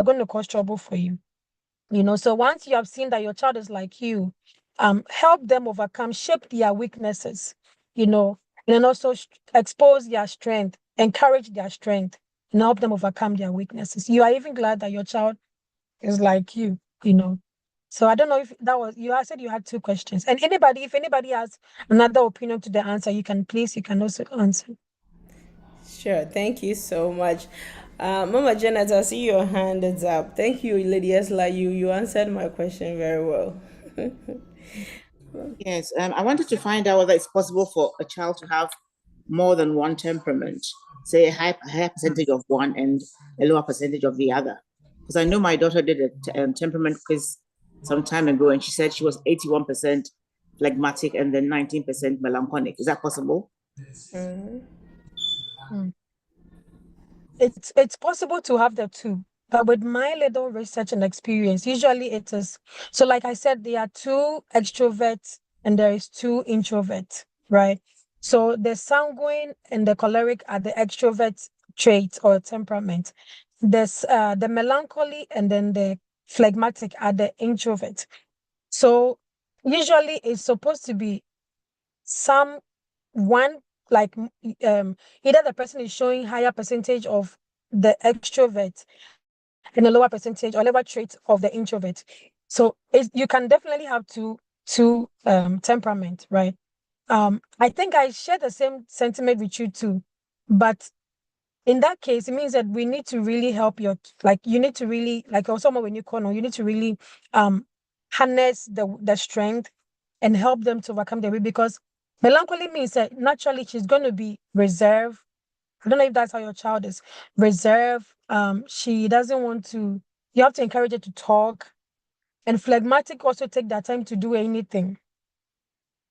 going to cause trouble for you. So once you have seen that your child is like you, help them overcome, shape their weaknesses, and then also expose their strength, encourage their strength, and help them overcome their weaknesses. You are even glad that your child is like you. So I don't know if that was you. I said you had two questions, and if anybody has another opinion to the answer, you can also answer. Sure, thank you so much. Mama Janet, I see your hand is up. Thank you, Lady Esla. You answered my question very well. Yes, I wanted to find out whether it's possible for a child to have more than one temperament, say a higher percentage of one and a lower percentage of the other. Because I know my daughter did a temperament quiz some time ago, and she said she was 81% phlegmatic and then 19% melancholic. Is that possible? Mhm. Mm. It's possible to have the two, but with my little research and experience, usually it is. So, like I said, there are two extroverts and there is two introverts, right? So the sanguine and the choleric are the extrovert traits or temperament. The melancholy and then the phlegmatic are the introvert. So usually it's supposed to be some one like either the person is showing higher percentage of the extrovert and a lower percentage or lower trait of the introvert. So you can definitely have two temperament, right? I think I share the same sentiment with you too, but in that case, it means that we need to really help you need to really, like also when you corner, you need to really harness the strength and help them to overcome the way, because melancholy means that naturally she's going to be reserved. I don't know if that's how your child is. Reserved. She doesn't want to, you have to encourage her to talk. And phlegmatic also take that time to do anything,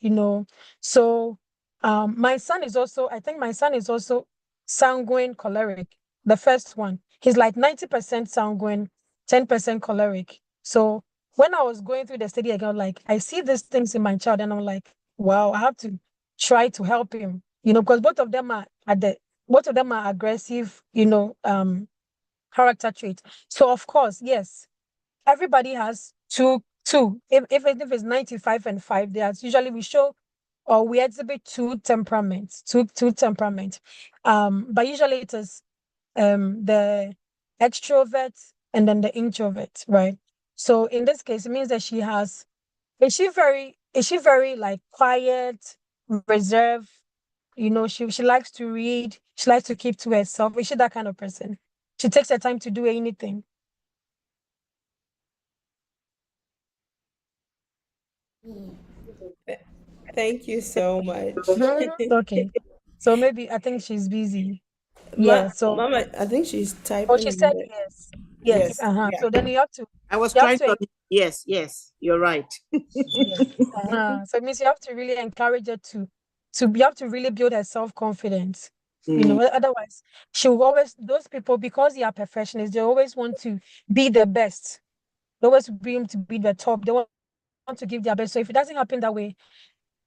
you know. So my son is also, I think my son is also sanguine choleric. The first one. He's like 90% sanguine, 10% choleric. So when I was going through the study again, like I see these things in my child and I'm like, wow, I have to try to help him, because both of them are aggressive, character traits. So of course, yes, everybody has two. If it's 95 and 5, there's usually we show or we exhibit two temperaments. But usually it is the extrovert and then the introvert, right? So in this case, it means that is she very like quiet, reserved? She likes to read, she likes to keep to herself. Is she that kind of person? She takes her time to do anything. Thank you so much. Mhm. Okay. So maybe I think she's busy. Yeah. So, Mama, I think she's oh, she typing in said there. yes. Yes. Yes. Uh-huh. Yeah. So then I was you have trying to, to. Yes, yes, you're right. yes. Uh-huh. So it means you have to really encourage her you have to really build her self-confidence. Mm. Otherwise she will always, those people, because they are perfectionists, they always want to be the best. They always bring to be the top. They want to give their best. So if it doesn't happen that way,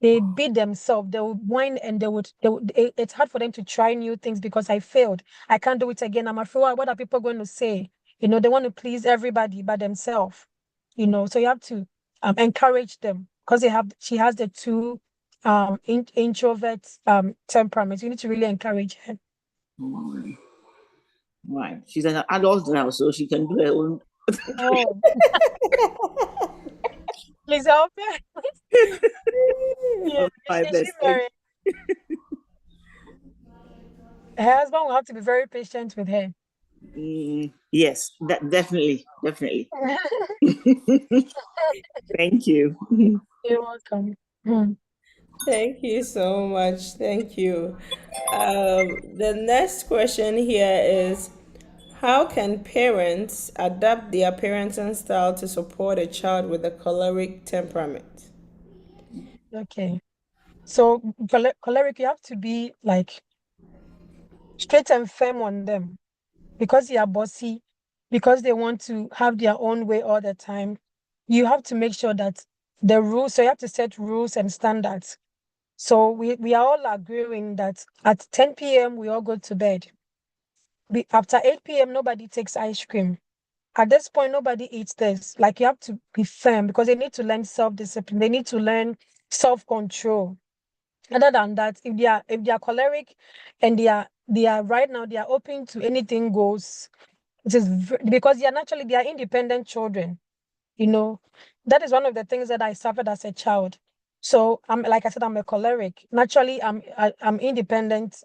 they beat themselves, they would whine, and it's hard for them to try new things because I failed. I can't do it again. I'm afraid, what are people going to say? They want to please everybody but themselves. So you have to encourage them because she has the two introvert temperaments. You need to really encourage her. Mm. Right. She's an adult now, so she can do her own. Oh, please help her. Yeah, I'll try my is she best. Thank very her husband will have to be very patient with her. you. Yes, definitely, definitely. Thank you. You're welcome. Mm. Thank you so much. Thank you. The next question here is, how can parents adapt their parenting style to support a child with a choleric temperament? Okay. So choleric, you have to be like straight and firm on them because they are bossy, because they want to have their own way all the time. You have to make sure that so you have to set rules and standards. So we are all agreeing that at 10 p.m. we all go to bed. After 8 p.m. nobody takes ice cream. at this point, nobody eats this. Like, you have to be firm because they need to learn self-discipline. They need to learn self-control. Other than that, if they are choleric and they are right now, they are open to anything goes. It is because they are independent children. You know, that is one of the things that I suffered as a child. So I'm, like I said, I'm a choleric. Naturally, I'm independent.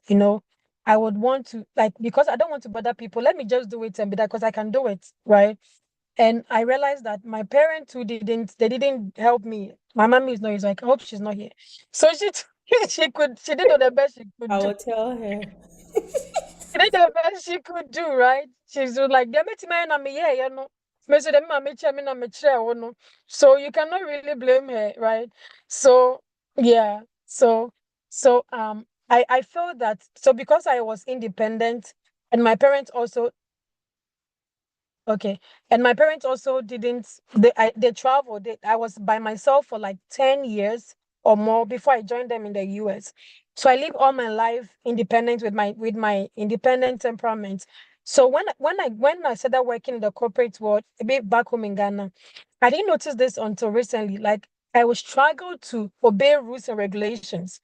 I would want to, like, because I don't want to bother people. Let me just do it and be that, because I can do it, right? And I realized that my parents who didn't help me. My mommy is not here, so I hope she's not here. So she did the best she could I do. will tell her. She did the best she could do, right? She's like, "They met me na me yeah, Me say them me chair me na me chair, no." So you cannot really blame her, right? So yeah. I feel that, so because I was independent and my parents also, okay. And my parents also didn't, they traveled. I was by myself for like 10 years or more before I joined them in the US. So I lived all my life independent with my independent temperament. So when I started working in the corporate world, a bit back home in Ghana, I didn't notice this until recently. Like, I would struggle to obey rules and regulations,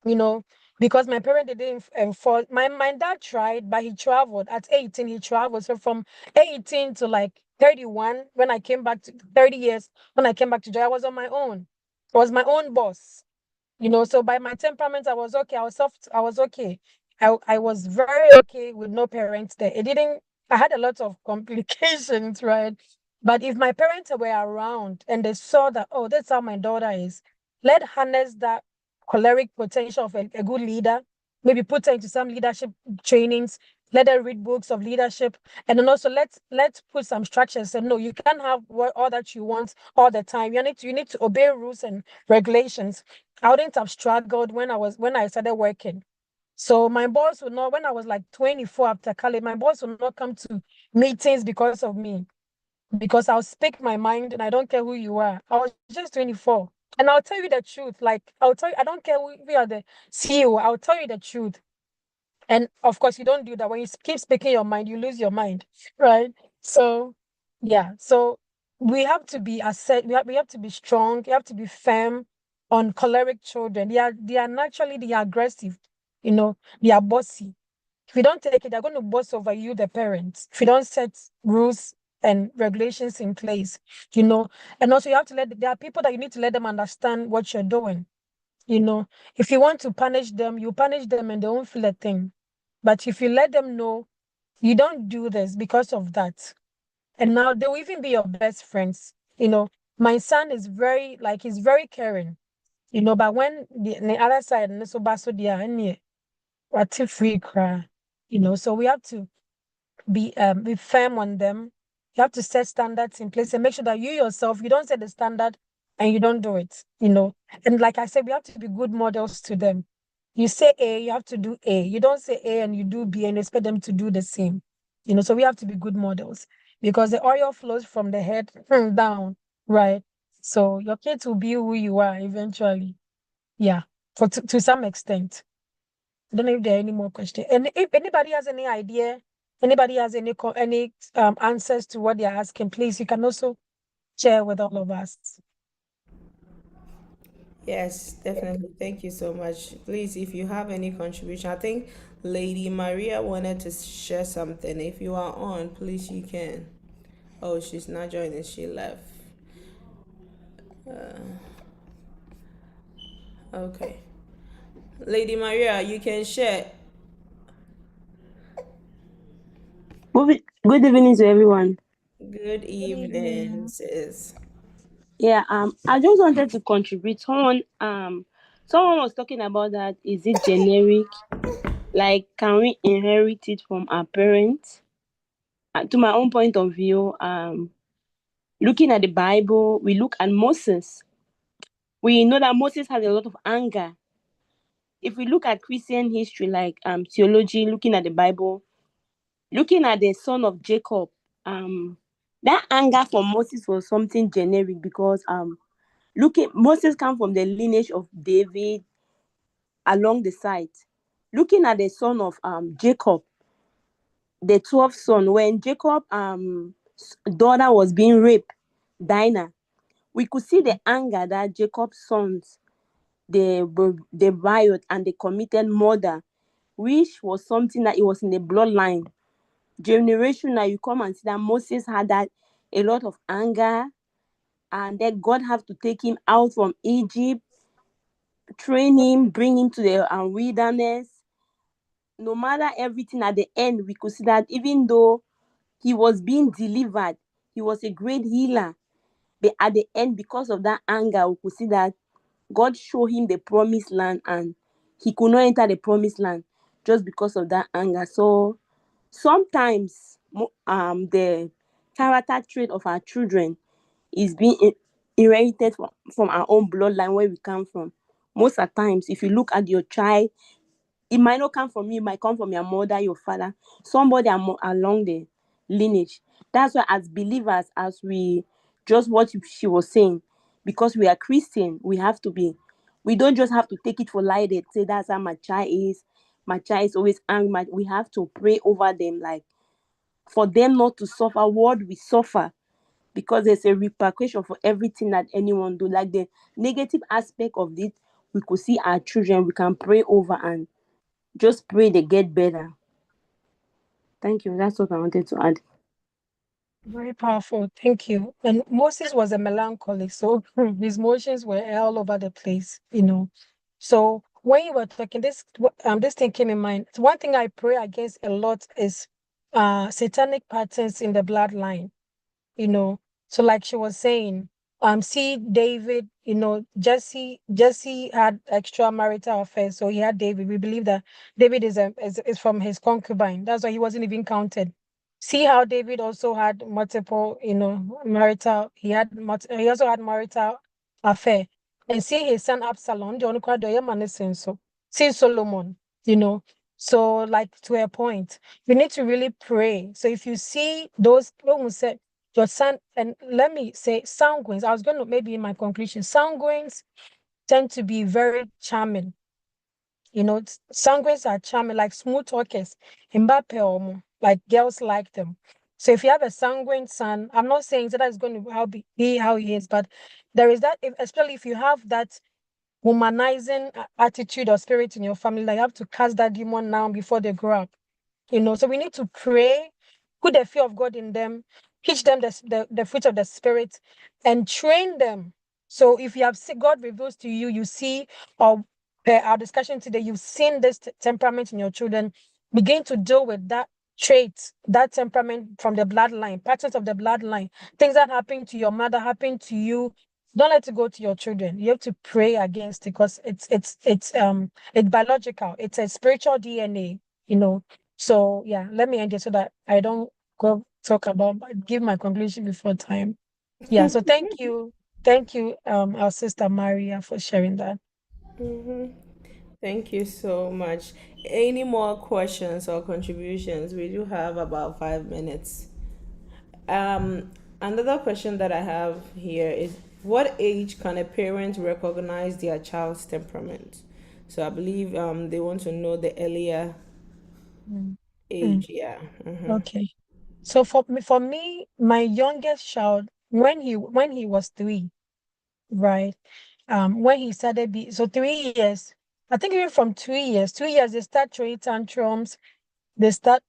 you know, because my parents didn't enforce. My dad tried, but he traveled at 18. He traveled. So from 18 to like 31, when I came back to 30 years, when I came back to Joy, I was on my own. I was my own boss. So by my temperament, I was okay. I was soft. I was okay. I was very okay with no parents there. It didn't. I had a lot of complications, right? But if my parents were around and they saw that, oh, that's how my daughter is, let harness that choleric potential of a good leader. Maybe put her into some leadership trainings. Let her read books of leadership, and then also let's put some structures. And no, you can't have all that you want all the time. You need to obey rules and regulations. I wouldn't have struggled when I started working. So my boss would not, when I was like 24 after college, my boss would not come to meetings because of me, because I'll speak my mind and I don't care who you are. I was just 24. And I'll tell you the truth. Like, I'll tell you, I don't care if you are the CEO, I'll tell you the truth. And of course, you don't do that. When you keep speaking your mind, you lose your mind, right? So, yeah. So we have to be we have to be strong. You have to be firm on choleric children. They are naturally, they are aggressive. They are bossy. If you don't take it, they're going to boss over you, the parents. If you don't set rules and regulations in place, you know. And also, you have to there are people that you need to let them understand what you're doing. You know, if you want to punish them, you punish them and they won't feel a thing. But if you let them know you don't do this because of that, and now they will even be your best friends. My son is he's very caring. But when the other side, and so baso dia, and what free cry. So we have to be firm on them. You have to set standards in place and make sure that you yourself, you don't set the standard and you don't do it. And like I said, we have to be good models to them. You say A, you have to do A. You don't say A and you do B and expect them to do the same. So we have to be good models, because the oil flows from the head down, right? So your kids will be who you are eventually. Yeah, to some extent. I don't know if there are any more questions. And if anybody has any idea, anybody has any answers to what they're asking, please, you can also share with all of us. Yes, definitely. Thank you so much. Please, if you have any contribution, I think Lady Maria wanted to share something. If you are on, please, you can. Oh, she's not joining. She left. Okay. Lady Maria, you can share. Good evening to everyone. Good Good evening, evening. sis. Yeah, I just wanted to contribute. Someone was talking about that. Is it generic? Like, can we inherit it from our parents? To my own point of view, looking at the Bible, we look at Moses. We know that Moses has a lot of anger. If we look at Christian history, like theology, looking at the Bible, looking at the son of Jacob, um, that anger for Moses was something generic because Moses come from the lineage of David along the side. Looking at the son of Jacob, the 12th son, when Jacob daughter was being raped, Dinah, we could see the anger that Jacob's sons, they riot and they committed murder, which was something that it was in the bloodline. Generation now, you come and see that Moses had that a lot of anger, and then God have to take him out from Egypt, train him, bring him to the wilderness. No matter everything, at the end, we could see that even though he was being delivered, he was a great healer. But at the end, because of that anger, we could see that God showed him the promised land, and he could not enter the promised land just because of that anger. So sometimes the character trait of our children is being inherited from our own bloodline where we come from. Most of the times, if you look at your child, it might not come from you, it might come from your mother, your father, somebody along the lineage. That's why, as believers, as we just what she was saying, because we are Christian, we don't just have to take it for light and say that's how my child is. My child is always angry. We have to pray over them, like for them not to suffer what we suffer, because there's a repercussion for everything that anyone do. Like the negative aspect of it, we could see our children, we can pray over and just pray they get better. Thank you. That's what I wanted to add. Very powerful. Thank you. And Moses was a melancholic, so his emotions were all over the place, you know. So when you were talking, this thing came in mind. So one thing I pray against a lot is satanic patterns in the bloodline, you know. So like she was saying, see David, you know, Jesse had extramarital affairs, so he had David. We believe that David is from his concubine. That's why he wasn't even counted. See how David also had multiple, you know, marital. He also had marital affair, and see his son Absalom. The only quite so see Solomon, you know. So like to a point, you need to really pray. So if you see those, when we said your son, and let me say sanguines, I was going to maybe in my conclusion, sanguines tend to be very charming. You know, sanguines are charming, like smooth talkers. Mbappe omo, like girls like them. So if you have a sanguine son, I'm not saying that is going to be how he is, but there is that, especially if you have that womanizing attitude or spirit in your family, like you have to cast that demon now before they grow up. You know, so we need to pray, put the fear of God in them, teach them the fruit of the spirit, and train them. So if you have God reveals to you, you see, or our discussion today, you've seen this temperament in your children, begin to deal with that trait, that temperament from the bloodline, patterns of the bloodline, things that happen to your mother, happen to you. Don't let it go to your children. You have to pray against it, because it's biological. It's a spiritual DNA, you know. So yeah, let me end it so that I don't go talk about give my conclusion before time. Yeah, so thank you, our sister Maria, for sharing that. Thank you so much. Any more questions or contributions? We do have about 5 minutes. Another question that I have here is, what age can a parent recognize their child's temperament? So I believe they want to know the earlier Mm. Mm. age. Yeah. Okay. So for me, my youngest child, when he was 3, right? When he started so 3 years, I think even from 2 years, 2 years they start throwing tantrums, they start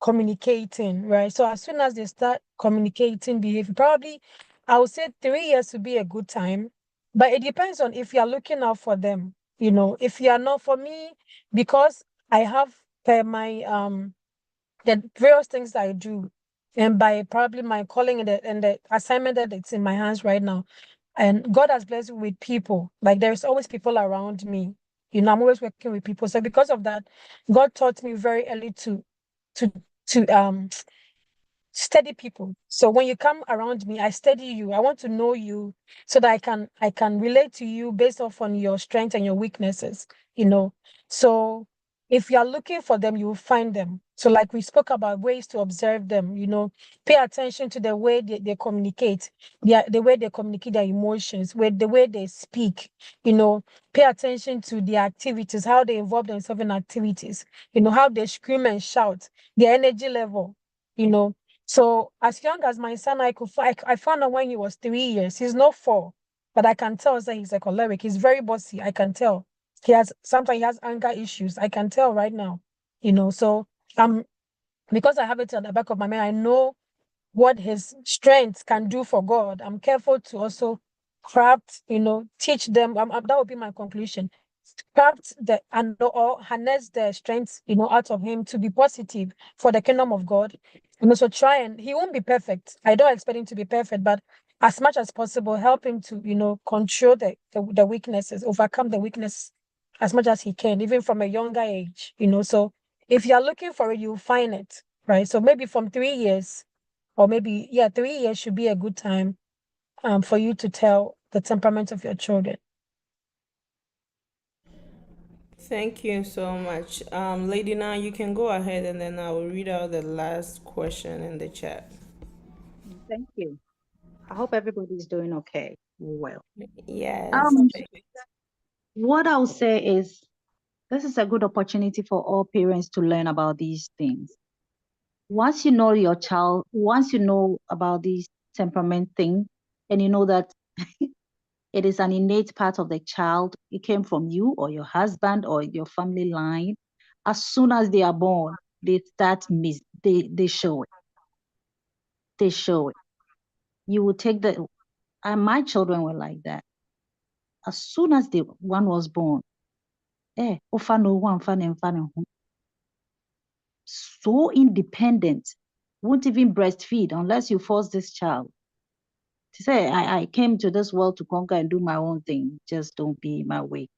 communicating, right? So as soon as they start communicating behavior, probably I would say 3 years would be a good time. But it depends on if you're looking out for them. You know, if you are not, for me, because I have my the various things I do, and by probably my calling and the assignment that it's in my hands right now. And God has blessed me with people. Like there's always people around me. You know, I'm always working with people. So because of that, God taught me very early to to steady people. So when you come around me, I steady you. I want to know you so that I can relate to you based off on your strengths and your weaknesses, you know. So if you are looking for them, you will find them. So, like we spoke about ways to observe them, pay attention to the way they communicate, the way they communicate their emotions, with the way they speak, pay attention to their activities, how they involve themselves in activities, how they scream and shout, their energy level, you know. So, as young as my son, I found out when he was 3 years. He's not 4, but I can tell that he's a choleric. He's very bossy. I can tell sometimes he has anger issues. I can tell right now, So because I have it at the back of my mind, I know what his strengths can do for God. I'm careful to also craft, teach them. That would be my conclusion. Craft and or harness the strengths, out of him to be positive for the kingdom of God. And also try, and he won't be perfect. I don't expect him to be perfect, but as much as possible, help him to, control the weaknesses, overcome the weakness as much as he can, even from a younger age, So if you're looking for it, you'll find it, right? So maybe from 3 years, or maybe, yeah, 3 years should be a good time for you to tell the temperament of your children. Thank you so much. Lady Now, you can go ahead and then I will read out the last question in the chat. Thank you. I hope everybody's doing okay. Well, Yes. um, what I'll say is this is a good opportunity for all parents to learn about these things. Once you know your child, once you know about this temperament thing, and you know that it is an innate part of the child, it came from you or your husband or your family line. As soon as they are born, they start they show it. They show it. You will take and my children were like that. As soon as the one was born, ofa no one fan and fan so independent, won't even breastfeed unless you force this child to say, I came to this world to conquer and do my own thing. Just don't be my way.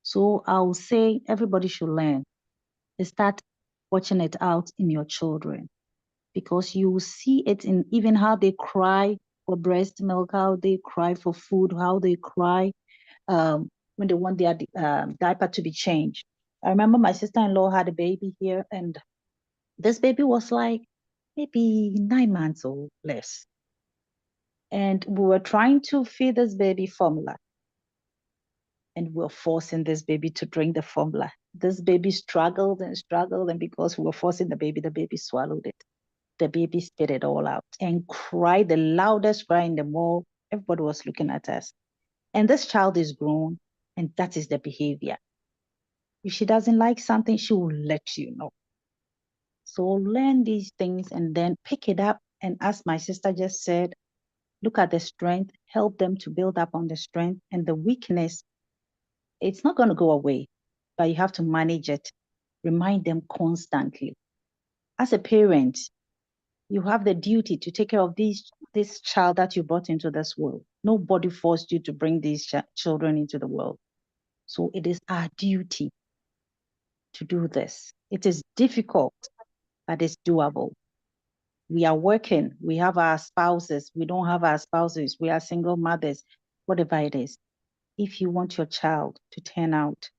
So I'll say everybody should learn. Start watching it out in your children because you will see it in even how they cry for breast milk, how they cry for food, how they cry when they want their diaper to be changed. I remember my sister-in-law had a baby here, and this baby was like maybe 9 months or less. And we were trying to feed this baby formula, and we were forcing this baby to drink the formula. This baby struggled and struggled, and because we were forcing the baby swallowed it. The baby spit it all out and cried the loudest cry in the mall. Everybody was looking at us. And this child is grown, and that is the behavior. If she doesn't like something, she will let you know. So learn these things and then pick it up. And as my sister just said, look at the strength, help them to build up on the strength and the weakness. It's not going to go away, but you have to manage it. Remind them constantly. As a parent, you have the duty to take care of this child that you brought into this world. Nobody forced you to bring these children into the world. So it is our duty to do this. It is difficult, but it's doable. We are working, we have our spouses, we don't have our spouses, we are single mothers, whatever it is. If you want your child to turn out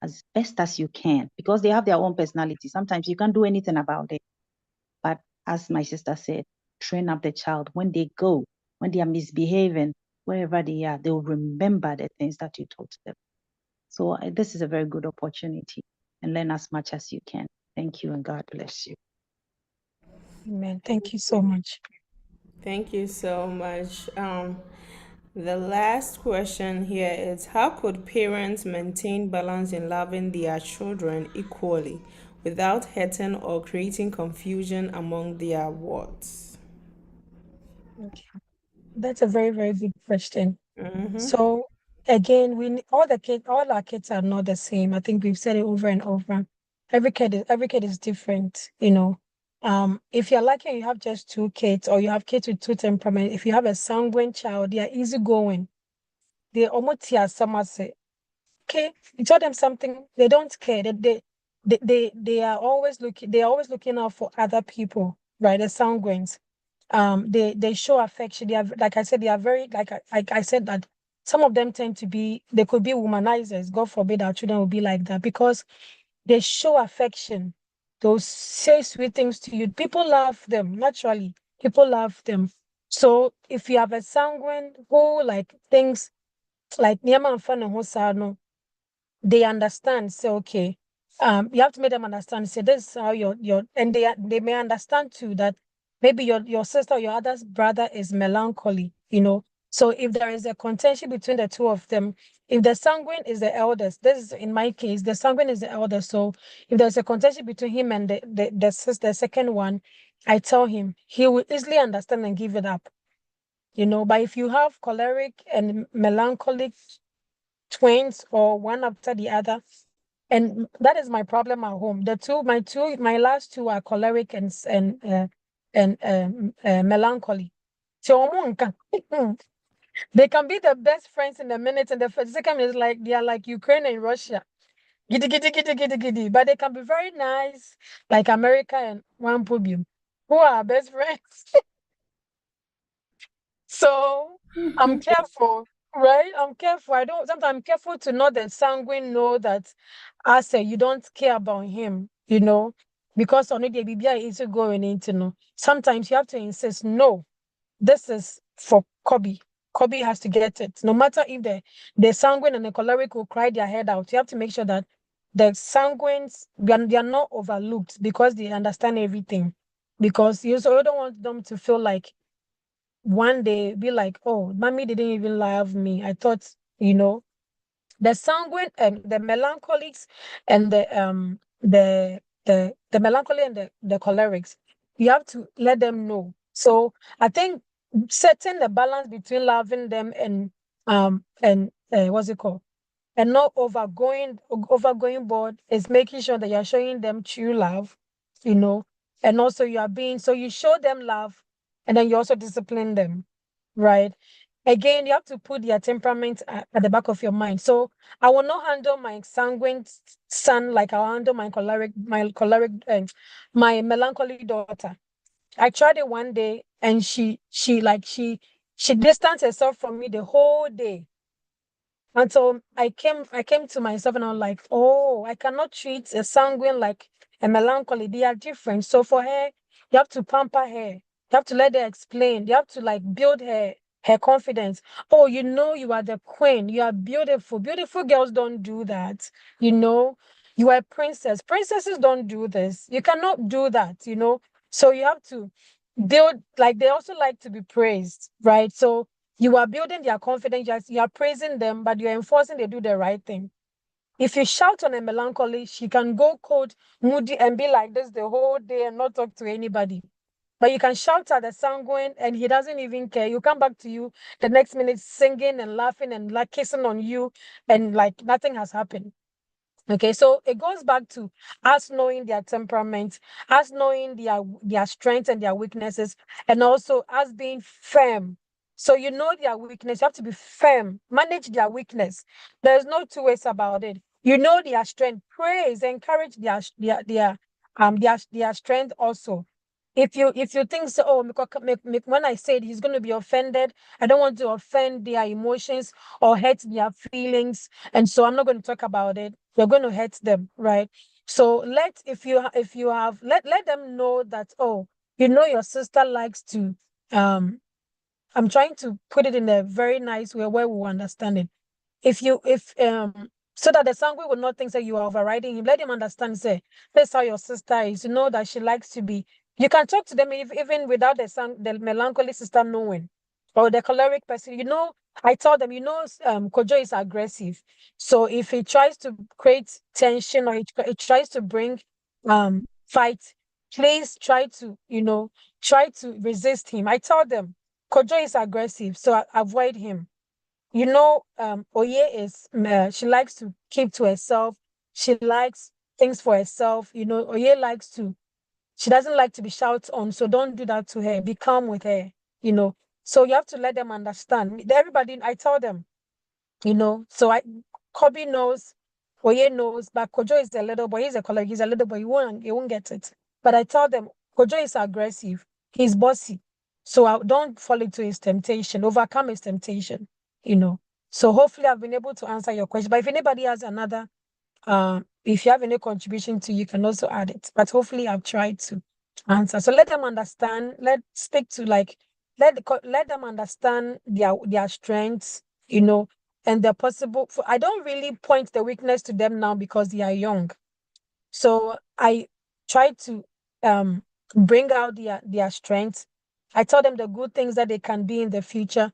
as best as you can, because they have their own personality, sometimes you can't do anything about it. But as my sister said, train up the child. When they go, when they are misbehaving, wherever they are, they will remember the things that you taught them. So this is a very good opportunity, and learn as much as you can. Thank you, and God bless you. Amen. Thank you so much. Thank you so much. The last question here is how could parents maintain balance in loving their children equally without hurting or creating confusion among their wards? Okay. That's a very, very good question. So again, all our kids are not the same. I think we've said it over and over. Every kid is different, If you're lucky and you have just two kids or you have kids with two temperaments, if you have a sanguine child, they are easygoing. They almost hear someone say, okay, you tell them something, they don't care. They are always looking out for other people, right? The sanguines. They show affection. They are, like I said, they are very, like I said, that some of them tend to be, they could be womanizers. God forbid our children will be like that, because they show affection. They'll say sweet things to you. People love them naturally. People love them. So if you have a sanguine who like thinks like Niama and Fan and Hosano, they understand. Say, okay, you have to make them understand. Say, this is how your and they may understand too that maybe your sister or your other's brother is melancholy, you know. So if there is a contention between the two of them, if the sanguine is the eldest, this is in my case, the sanguine is the eldest. So if there's a contention between him and the second one, I tell him he will easily understand and give it up, you know. But if you have choleric and melancholic twins or one after the other, and that is my problem at home. My last two are choleric and melancholy. So they can be the best friends in a minute, and the second is like they are like Ukraine and Russia. Giddy, giddy, giddy, giddy, giddy. But they can be very nice, like America and one Pubium, who are best friends. So I'm careful, right? I'm careful. I don't sometimes I'm careful to not that sanguine know that I say you don't care about him, you know, because on the BBI is going into no. Sometimes you have to insist, no, this is for Kobe. Kobe has to get it. No matter if the sanguine and the choleric will cry their head out, you have to make sure that the sanguines they are not overlooked because they understand everything. Because you also don't want them to feel like one day be like, oh, mommy didn't even love me. I thought, you know, the sanguine and the melancholics and the melancholy and the cholerics, you have to let them know. So I think setting the balance between loving them and what's it called? And not overgoing board is making sure that you're showing them true love, you know, and also you are being so you show them love and then you also discipline them, right? Again, you have to put their temperament at the back of your mind. So I will not handle my sanguine son like I'll handle my melancholy daughter. I tried it one day and she distanced herself from me the whole day. And so I came to myself and I was like, oh, I cannot treat a sanguine like a melancholy. They are different. So for her, you have to pamper her. You have to let her explain. You have to like build her confidence. Oh, you know you are the queen. You are beautiful. Beautiful girls don't do that. You know, you are a princess. Princesses don't do this. You cannot do that, you know. So you have to build like they also like to be praised, right? So you are building their confidence, you are praising them, but you're enforcing they do the right thing. If you shout on a melancholy, she can go cold, moody, and be like this the whole day and not talk to anybody. But you can shout at the sanguine and he doesn't even care. You come back to you the next minute singing and laughing and like kissing on you, and like nothing has happened. Okay, so it goes back to us knowing their temperament, us knowing their strengths and their weaknesses, and also us being firm. So you know their weakness, you have to be firm, manage their weakness. There's no two ways about it. You know their strength, praise, encourage their strength also. If you think so, oh, when I said he's going to be offended, I don't want to offend their emotions or hurt their feelings, and so I'm not going to talk about it. You're going to hurt them, right? So if you have let them know that, oh, you know your sister likes to um I'm trying to put it in a very nice way where we will understand it. If so that the sanguine will not think that you are overriding him, let him understand, say, that's how your sister is. You know that she likes to be. You can talk to them even without the melancholy sister knowing, or the choleric person. You know, I told them, Kojo is aggressive. So if he tries to create tension or he tries to bring fight, please try to resist him. I told them Kojo is aggressive, so avoid him. Oye she likes to keep to herself. She likes things for herself. Oye she doesn't like to be shouted on, so don't do that to her. Be calm with her, you know. So you have to let them understand. Everybody, I tell them, so Kobe knows, Oye knows, but Kojo is a little boy. He's a color. He's a little boy. He won't get it. But I tell them, Kojo is aggressive. He's bossy. So I don't fall into his temptation. Overcome his temptation. You know. So hopefully I've been able to answer your question. But if anybody has another If you have any contribution to, you can also add it. But hopefully, I've tried to answer. So let them understand. Let stick to like let them understand their strengths, and their possible. I don't really point the weakness to them now because they are young. So I try to um bring out their strengths. I tell them the good things that they can be in the future.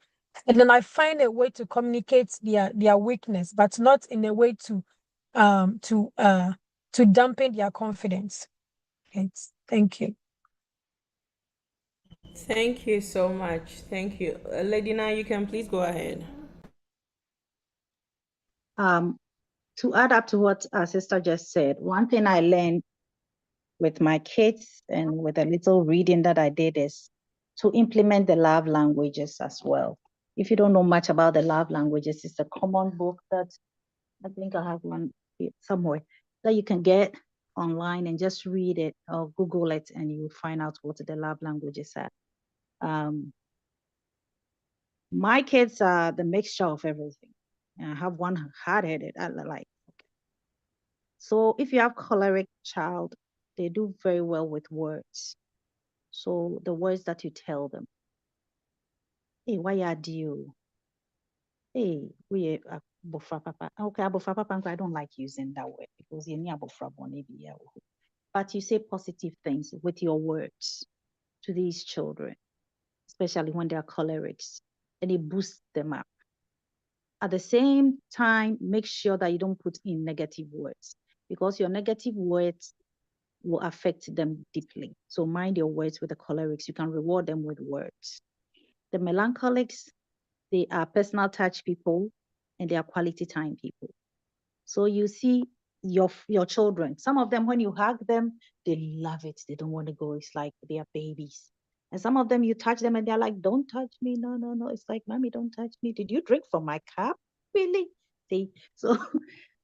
And then I find a way to communicate their weakness, but not in a way um to uh to dampen their confidence. Thanks. Thank you. Thank you so much. Thank you. Lady, now you can please go ahead. Um, to add up to what our sister just said, one thing I learned with my kids and with a little reading that I did is to implement the love languages as well. If you don't know much about the love languages, it's a common book that I think I have one somewhere that you can get online and just read it or Google it and you find out what the love languages are. My kids are the mixture of everything. And I have one hard-headed, I like. So if you have choleric child, they do very well with words. So the words that you tell them, hey, why are you? Hey, we abofra papa. Okay, abofra papa, I don't like using that word because you need abofra bone. But you say positive things with your words to these children, especially when they are cholerics, and it boosts them up. At the same time, make sure that you don't put in negative words because your negative words will affect them deeply. So mind your words with the cholerics. You can reward them with words. The melancholics, they are personal touch people and they are quality time people. So you see your children, some of them, when you hug them, they love it. They don't want to go. It's like they are babies. And some of them, you touch them and they're like, don't touch me. No, no, no. It's like, mommy, don't touch me. Did you drink from my cup? Really? See, so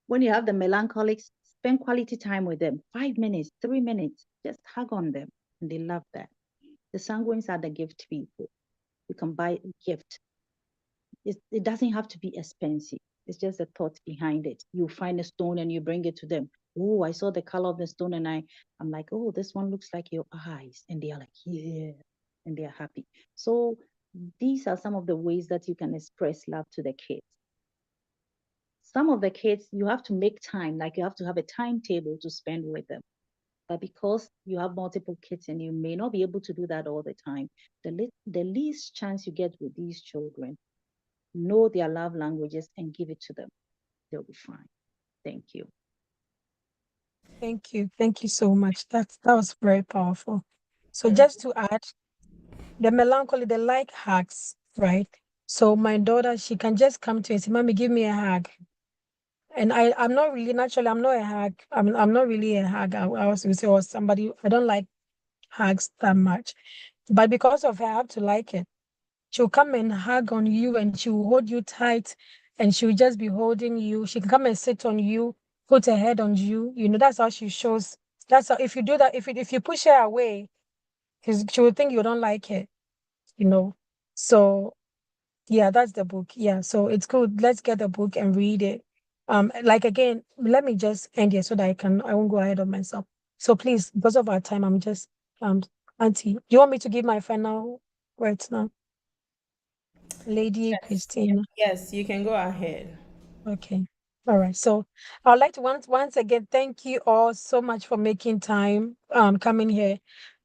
when you have the melancholics, spend quality time with them. 5 minutes, 3 minutes, just hug on them. And they love that. The sanguines are the gift people. You can buy a gift. It doesn't have to be expensive. It's just the thought behind it. You find a stone and you bring it to them. Oh, I saw the color of the stone and I'm like, oh, this one looks like your eyes. And they are like, yeah. And they are happy. So these are some of the ways that you can express love to the kids. Some of the kids, you have to make time, like you have to have a timetable to spend with them. But because you have multiple kids and you may not be able to do that all the time, the least chance you get with these children, know their love languages and give it to them. They'll be fine. Thank you. Thank you. Thank you so much. That was very powerful. So Mm. just to add, the melancholy, they like hugs, right? So my daughter, she can just come to me and say, Mommy, give me a hug. And I'm not really naturally, I'm not a hug. I'm not really a hug. I was to say, or somebody, I don't like hugs that much. But because of her, I have to like it. She'll come and hug on you and she'll hold you tight and she'll just be holding you. She can come and sit on you, put her head on you. That's how she shows. That's how, if you do that, if you push her away, she will think you don't like her, you know. So yeah, that's the book. Yeah, so it's good. Let's get the book and read it. Like again, let me just end here so that I won't go ahead of myself. So please, because of our time, I'm just um Auntie, do you want me to give my final words now? Lady Yes. Christina. Yes, you can go ahead. Okay. All right. So I would like to once again thank you all so much for making time coming here.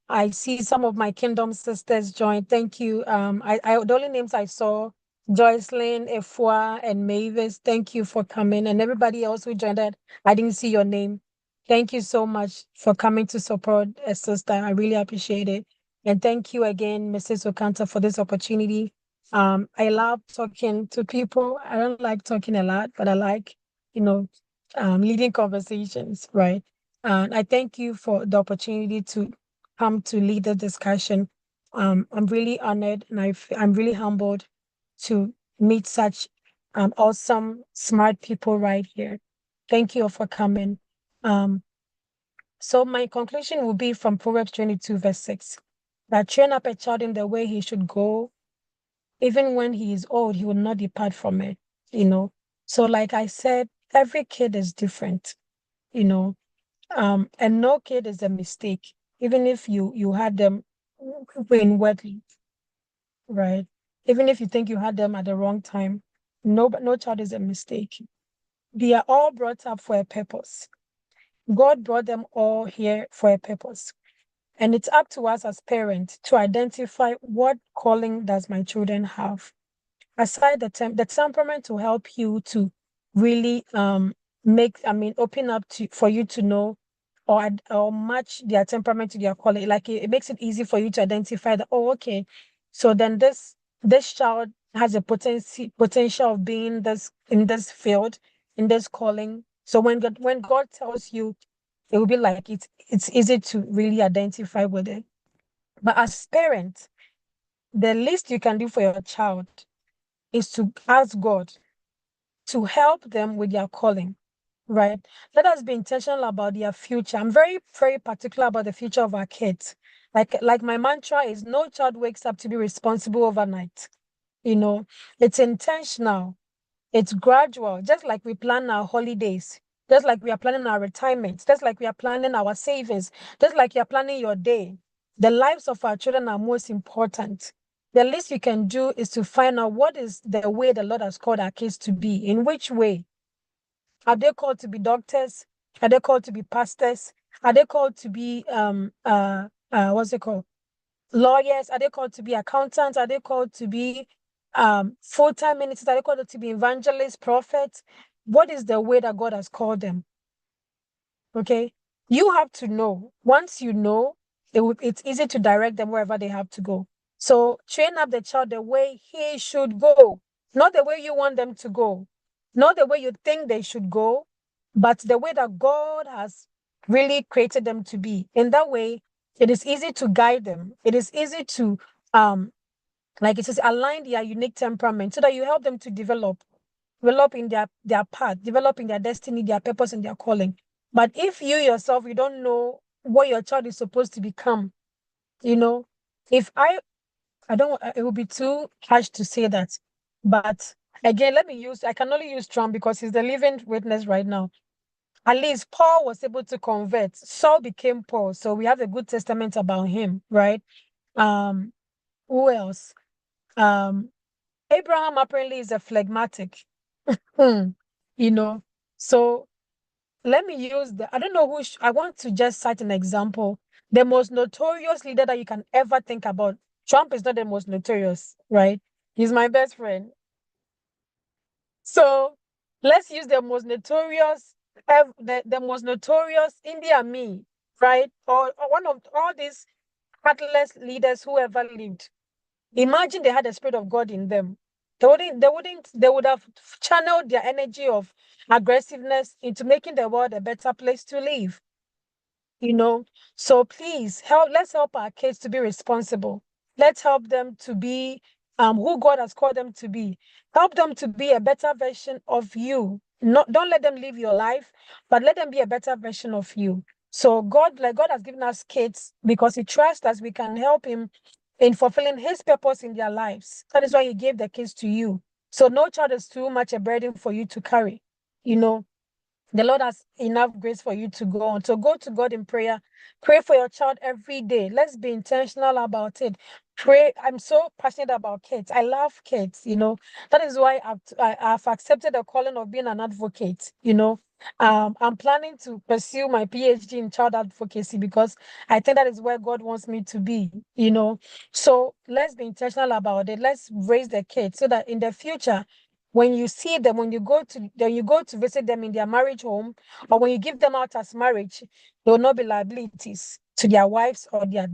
I see some of my Kingdom sisters join. Thank you. I the only names I saw, Joycelyn, Efua, and Mavis. Thank you for coming. And everybody else who joined that, I didn't see your name. Thank you so much for coming to support a sister. I really appreciate it. And thank you again, Mrs. Okanta, for this opportunity. I love talking to people. I don't like talking a lot, but I like, you know, leading conversations, right? And I thank you for the opportunity to come to lead the discussion. I'm really honored and I'm really humbled to meet such awesome, smart people right here. Thank you all for coming. Um, so my conclusion will be from Proverbs 22, verse 6, that train up a child in the way he should go, even when he is old, he will not depart from it, you know. So like I said, every kid is different. you know. And no kid is a mistake, even if you had them inwardly, right? Even if you think you had them at the wrong time, no child is a mistake. They are all brought up for a purpose. God brought them all here for a purpose. And it's up to us as parents to identify what calling does my children have. Aside the temperament will help you to really open up to for you to know or match their temperament to their calling. Like it makes it easy for you to identify that, oh, okay, so then this child has a potential of being this in this field, in this calling. So when God tells you, it will be like it's easy to really identify with it. But as parents, the least you can do for your child is to ask God to help them with their calling, right? Let us be intentional about their future. I'm very, very particular about the future of our kids. Like my mantra is no child wakes up to be responsible overnight. You know, it's intentional. It's gradual, just like we plan our holidays, just like we are planning our retirement, just like we are planning our savings, just like you are planning your day. The lives of our children are most important. The least you can do is to find out what is the way the Lord has called our kids to be. In which way? Are they called to be doctors? Are they called to be pastors? Are they called to be what's it called? Lawyers? Are they called to be accountants? Are they called to be full-time ministers? Are they called to be evangelists, prophets? What is the way that God has called them? Okay. You have to know. Once you know, it's easy to direct them wherever they have to go. So train up the child the way he should go, not the way you want them to go, not the way you think they should go, but the way that God has really created them to be. In that way, it is easy to guide them. It is easy to like it says, align their unique temperament so that you help them to develop in their path, develop in their destiny, their purpose, and their calling. But if you yourself, you don't know what your child is supposed to become, you know, if I don't, it would be too harsh to say that. But again, I can only use Trump because he's the living witness right now. At least Paul was able to convert. Saul became Paul. So we have a good testament about him, right? Um, who else? Um, Abraham apparently is a phlegmatic. Hmm. You know, so let me use I don't know I want to just cite an example. The most notorious leader that you can ever think about. Trump is not the most notorious, right? He's my best friend. So let's use the most notorious India me, right? Or one of all these heartless leaders who ever lived. Imagine they had the spirit of God in them. They would have channeled their energy of aggressiveness into making the world a better place to live, you know. So please let's help our kids to be responsible. Let's help them to be who God has called them to be. Help them to be a better version of you. Not Don't let them live your life, but let them be a better version of you. So God has given us kids because he trusts us we can help him in fulfilling his purpose in their lives. That is why he gave the kids to you. So no child is too much a burden for you to carry, you know. The Lord has enough grace for you to go on. So go to God in prayer. Pray for your child every day. Let's be intentional about it. Pray. I'm so passionate about kids. I love kids, you know. That is why I've accepted the calling of being an advocate, you know. I'm planning to pursue my PhD in child advocacy because I think that is where God wants me to be, you know. So let's be intentional about it. Let's raise the kids so that in the future, when you see them, when you go to visit them in their marriage home, or when you give them out as marriage, there will not be liabilities to their wives or their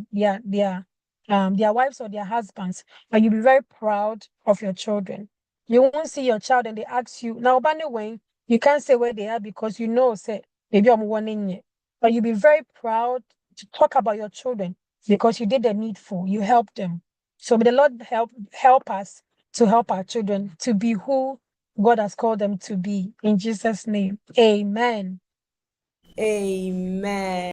wives or their husbands. But you'll be very proud of your children. You won't see your child and they ask you now, by the way, you can't say where they are because you know, say maybe I'm warning you. But you'll be very proud to talk about your children because you did the needful. You helped them. So may the Lord help us to help our children to be who God has called them to be. In Jesus' name, amen. Amen.